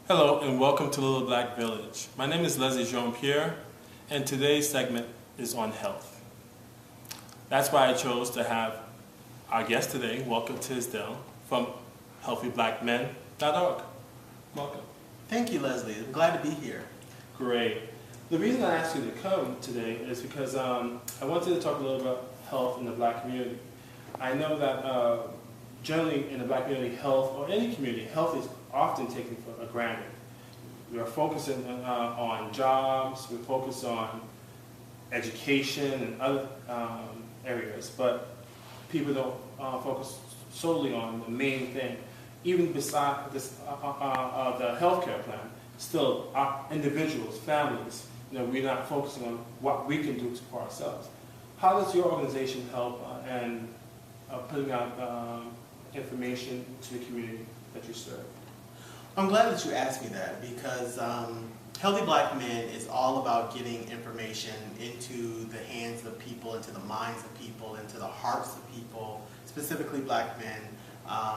Hello and welcome to Little Black Village. My name is Leslie Jean-Pierre and today's segment is on health. That's why I chose to have our guest today, Welcome Tisdale, from healthyblackmen.org. Welcome. Thank you, Leslie. I'm glad to be here. Great. The reason I asked you to come today is because I wanted to talk a little about health in the black community. I know that generally in the black community, health, or any community, health is often taken for granted. We are focusing on jobs, we focus on education and other areas, but people don't focus solely on the main thing. Even beside this, the healthcare plan, still individuals, families, we're not focusing on what we can do for ourselves. How does your organization help in putting out information to the community that you serve? I'm glad that you asked me that because Healthy Black Men is all about getting information into the hands of people, into the minds of people, into the hearts of people, specifically black men,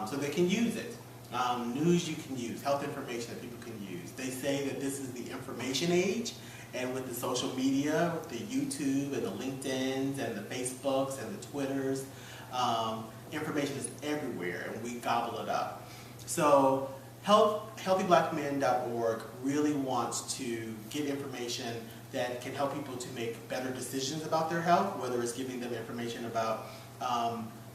so they can use it. News you can use, health information that people can use. They say that this is the information age, and with the social media, with the YouTube and the LinkedIns and the Facebooks and the Twitters, information is everywhere and we gobble it up. So healthyblackmen.org really wants to get information that can help people to make better decisions about their health, whether it's giving them information about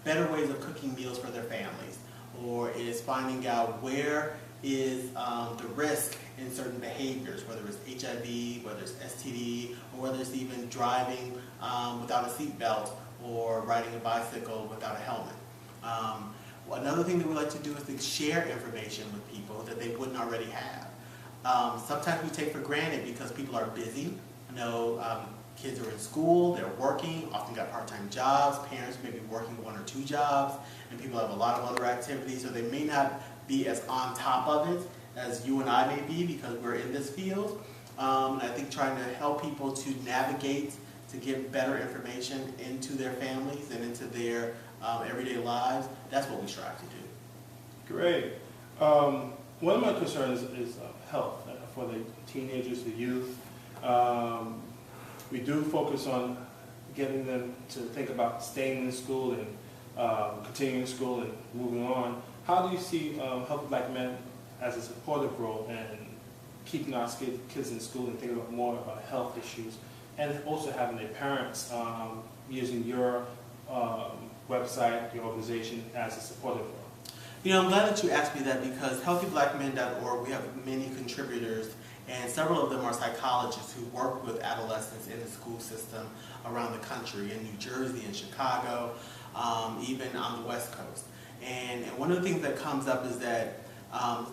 better ways of cooking meals for their families, or is finding out where is the risk in certain behaviors, whether it's HIV, whether it's STD, or whether it's even driving without a seatbelt or riding a bicycle without a helmet. Another thing that we like to do is to share information with people that they wouldn't already have. Sometimes we take for granted because people are busy. Kids are in school, they're working, often got part-time jobs, parents may be working 1 or 2 jobs, and people have a lot of other activities, so they may not be as on top of it as you and I may be because we're in this field. And I think trying to help people to navigate, to get better information into their families and into their everyday lives, that's what we strive to do. Great. One of my concerns is health for the teenagers, the youth. We do focus on getting them to think about staying in school and continuing school and moving on. How do you see Healthy Black Men as a supportive role in keeping our kids in school and thinking about more about health issues, and also having their parents using your website, your organization, as a supportive role? I'm glad that you asked me that because healthyblackmen.org, we have many contributors, and several of them are psychologists who work with adolescents in the school system around the country, in New Jersey, in Chicago, even on the West Coast. And one of the things that comes up is that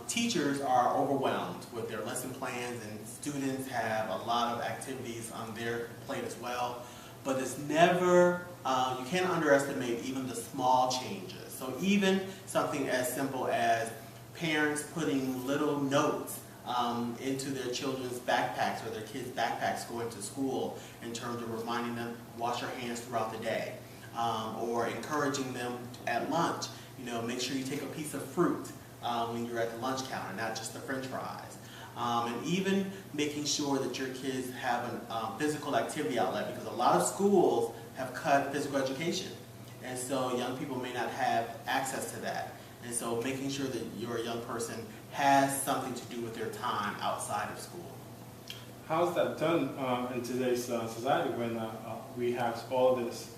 teachers are overwhelmed with their lesson plans, and students have a lot of activities on their plate as well. But it's never, you can't underestimate even the small changes. So even something as simple as parents putting little notes into their children's backpacks or their kids' backpacks going to school in terms of reminding them to wash your hands throughout the day, or encouraging them at lunch, make sure you take a piece of fruit when you're at the lunch counter, not just the french fries. And even making sure that your kids have a physical activity outlet, because a lot of schools have cut physical education, and so young people may not have access to that. And so making sure that your young person has something to do with their time outside of school. How's that done in today's society when we have all this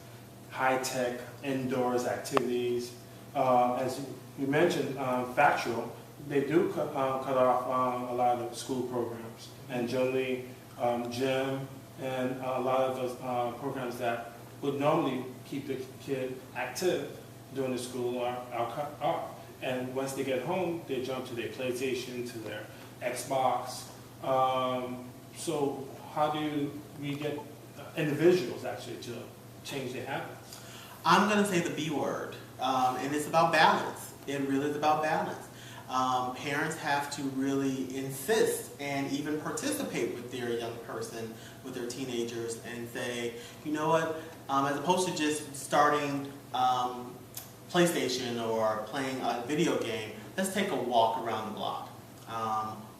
high-tech indoors activities? As you mentioned, factual, they do cut off a lot of school programs, and generally gym and a lot of those programs that would normally keep the kid active during the school are cut off. And once they get home, they jump to their PlayStation, to their Xbox. So how do we get individuals actually to change their habits? I'm going to say the B word, and it's about balance. It really is about balance. Parents have to really insist and even participate with their young person, with their teenagers, and say, you know what, as opposed to just starting PlayStation or playing a video game, let's take a walk around the block.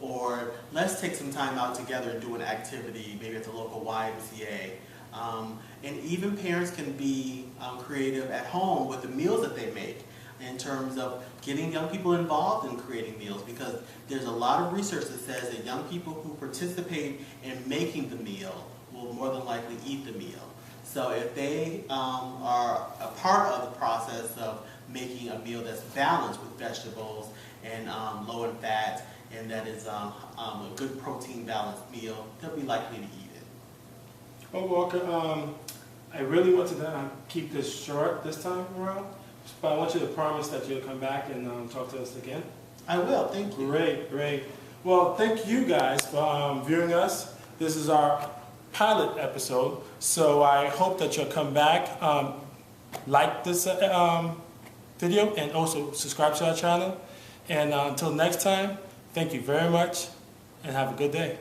Or let's take some time out together and do an activity, maybe at the local YMCA. And even parents can be creative at home with the meals that they make in terms of getting young people involved in creating meals, because there's a lot of research that says that young people who participate in making the meal will more than likely eat the meal. So if they are a part of the process of making a meal that's balanced with vegetables and low in fat, and that is a good protein balanced meal, they'll be likely to eat it. Well, Walker, I really want to keep this short this time around, but I want you to promise that you'll come back and talk to us again. I will, thank you. Great, great. Well, thank you guys for viewing us. This is our pilot episode, so I hope that you'll come back, like this video, and also subscribe to our channel. And until next time, thank you very much, and have a good day.